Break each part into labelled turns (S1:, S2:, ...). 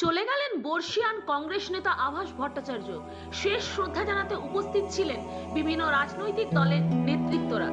S1: চলে গেলেন বর্ষিয়ান কংগ্রেস নেতা আভাস ভট্টাচার্য। শেষ শ্রদ্ধা জানাতে উপস্থিত ছিলেন বিভিন্ন রাজনৈতিক দলের নেতৃত্বরা।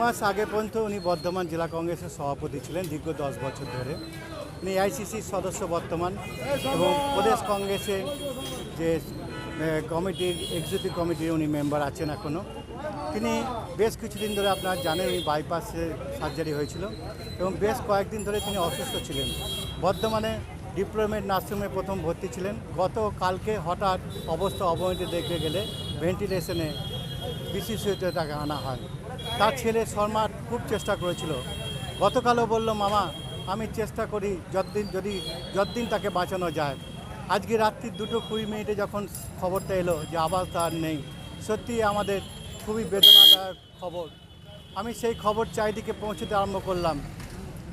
S2: মাস আগে পর্যন্ত উনি বর্ধমান জেলা কংগ্রেসের সভাপতি ছিলেন দীর্ঘ 10 বছর ধরে। উনি আইসিসির সদস্য বর্তমান এবং প্রদেশ কংগ্রেসের যে কমিটির এক্সিকিউটিভ কমিটির উনি মেম্বার আছেন এখনও। তিনি বেশ কিছুদিন ধরে আপনারা জানেন উনি বাইপাসে সার্জারি হয়েছিল এবং বেশ কয়েকদিন ধরে তিনি অসুস্থ ছিলেন। বর্ধমানে ডিপ্লোমেট নার্সিংহোমে প্রথম ভর্তি ছিলেন। গতকালকে হঠাৎ অবস্থা অবনতি দেখতে গেলে ভেন্টিলেশনে বিশেষজ্ঞ তাকে আনা হয়। তার ছেলে শর্মা খুব চেষ্টা করেছিল, গতকালও বলল মামা আমি চেষ্টা করি যতদিন তাকে বাঁচানো যায়। আজকে রাত্রি 2:20 যখন খবরটা এলো যে আবাস তার নেই, সত্যি আমাদের খুবই বেদনাদায়ক খবর। আমি সেই খবর চারিদিকে পৌঁছতে আরম্ভ করলাম।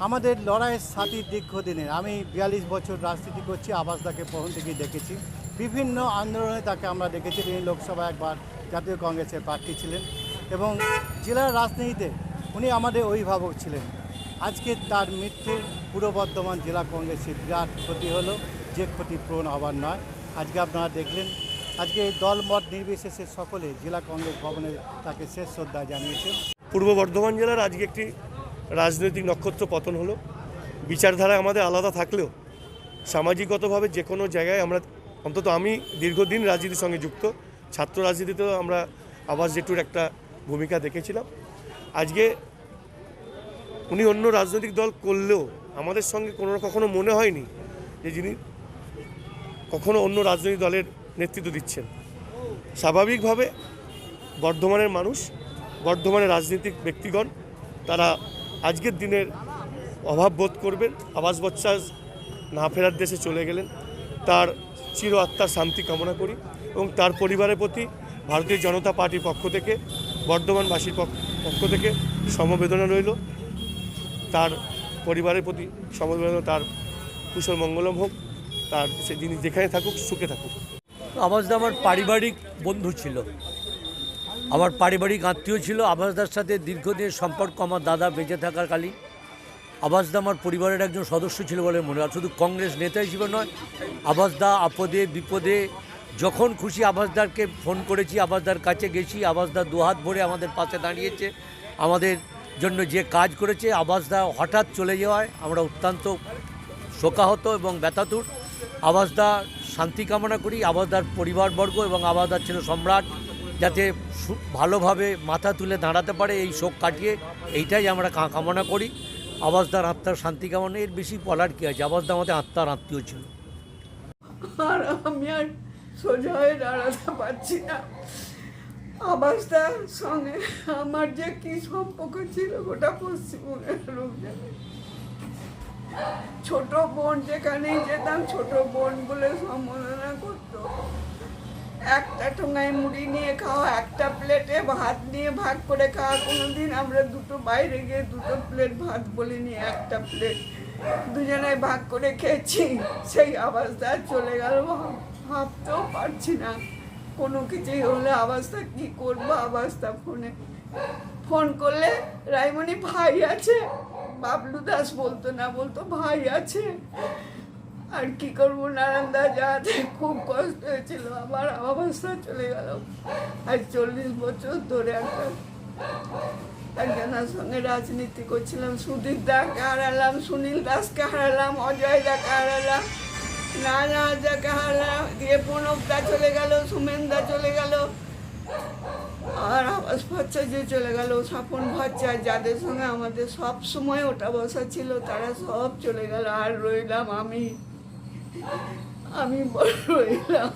S2: আমাদের লড়াইয়ের সাথী দীর্ঘদিনের, আমি 42 বছর রাজনীতি করছি। আবাসদাকে প্রথম থেকেই দেখেছি, বিভিন্ন আন্দোলনে তাকে আমরা দেখেছি। তিনি লোকসভা একবার জাতীয় কংগ্রেসের প্রার্থী ছিলেন এবং জেলার রাজনীতিতে উনি আমাদের অভিভাবক ছিলেন। আজকে তার মৃত্যুর পূর্ব বর্ধমান জেলা কংগ্রেসের বিরাট ক্ষতি হলো, যে ক্ষতি পূরণ হবার নয়। আজকে আপনারা দেখলেন, আজকে এই দলমত নির্বিশেষে সকলে জেলা কংগ্রেস ভবনে তাকে শেষ শ্রদ্ধা জানিয়েছেন।
S3: পূর্ব বর্ধমান জেলার আজকে একটি রাজনৈতিক নক্ষত্র পতন হলো। বিচারধারায় আমাদের আলাদা থাকলেও সামাজিকগতভাবে যে কোনো জায়গায় আমরা, অন্তত আমি দীর্ঘদিন রাজনীতির সঙ্গে যুক্ত, ছাত্র রাজনীতিতেও আমরা আবাস জেটুর একটা ভূমিকা দেখেছিলাম। আজকে উনি অন্য রাজনৈতিক দল করলেও আমাদের সঙ্গে কখনো মনে হয়নি যে যিনি কখনো অন্য রাজনৈতিক দলের নেতৃত্ব দিচ্ছেন। স্বাভাবিকভাবে বর্ধমানের মানুষ, বর্ধমানের রাজনৈতিক ব্যক্তিগণ তারা আজকের দিনের অভাব বোধ করবেন। আবাস ভট্টাচার্য না ফেরার দেশে চলে গেলেন, তার চির আত্মার শান্তি কামনা করি এবং তার পরিবারের প্রতি ভারতীয় জনতা পার্টির পক্ষ থেকে, বর্ধমানবাসীর পক্ষ থেকে সমবেদনা রইল। তার পরিবারের প্রতি সমবেদনা, তার কুশল মঙ্গলম হোক, তার সে যিনি যেখানে থাকুক সুখে থাকুক।
S4: আবাসদা আমার পারিবারিক বন্ধু ছিল, আমার পারিবারিক আত্মীয় ছিল। আবাসদার সাথে দীর্ঘদিনের সম্পর্ক আমার দাদা বেঁচে থাকার কালীন। আবাসদা আমার পরিবারের একজন সদস্য ছিল বলে মনে হয়, শুধু কংগ্রেস নেতা হিসেবে নয়। আবাসদা আপদে বিপদে যখন খুশি আবাসদারকে ফোন করেছি, আবাসদার কাছে গেছি, আবাসদা দুহাত ভরে আমাদের পাশে দাঁড়িয়েছে, আমাদের জন্য যে কাজ করেছে। আবাসদা হঠাৎ চলে যাওয়ায় আমরা অত্যন্ত শোকাহত এবং ব্যথাতুর। আবাসদা শান্তি কামনা করি। আবাসদার পরিবারবর্গ এবং আবাসদার ছেলে সম্রাট যাতে ভালোভাবে মাথা তুলে দাঁড়াতে পারে, এই শোক কাটিয়ে, এইটাই আমরা কামনা করি। আবাসদার আত্মার শান্তি কামনা, এর বেশি বলার কী আছে? আবাসদা আমাদের আত্মার আত্মীয় ছিল।
S5: আর আমি আর সোজা হয়ে দাঁড়াতে পারছি না। আবাসদার সঙ্গে আমার যে কি সম্পর্ক ছিল গোটা পশ্চিমবঙ্গের লোক জানে। ছোট বোন, যেখানেই যেতাম ছোট বোন বলে সম্বোধনা করতো। একটা ঠোঙায় মুড়ি নিয়ে খাওয়া, একটা প্লেটে ভাত নিয়ে ভাগ করে খাওয়া। কোনোদিন আমরা দুটো বাইরে গিয়ে দুটো প্লেট ভাত বলিনি, একটা প্লেট দুজনে ভাগ করে খেয়েছি। সেই আবাসদা চলে গেল, ভাবতেও পারছি না। কোনো কিছুই হলে আবাসদা কি করবো? আবাসদা ফোন করলে রাইমণি ভাই আছে, বাবলু দাস বলতো না, বলতো ভাই আছে। আর কি করবো, নারায়ণদা যাতে খুব কষ্ট হয়েছিল। আবার অবস্থা চলে গেল। আর 40 বছর ধরে একজনের সঙ্গে রাজনীতি করছিলাম। সুধীর দাকে হারালাম, সুনীল দাসকে হারালাম, অজয় দাকে হারালাম, নারায়ণ দাকে হারালাম, দিয়ে প্রণবদা চলে গেল, সুমেনদা চলে গেল, আর আবাস ভট্টাচার্য চলে গেল, স্বপন ভট্টাচার্য, যাদের সঙ্গে আমাদের সব সময় ওটা বসা ছিল, তারা সব চলে গেল। আর রইলাম আমি বড় রইলাম।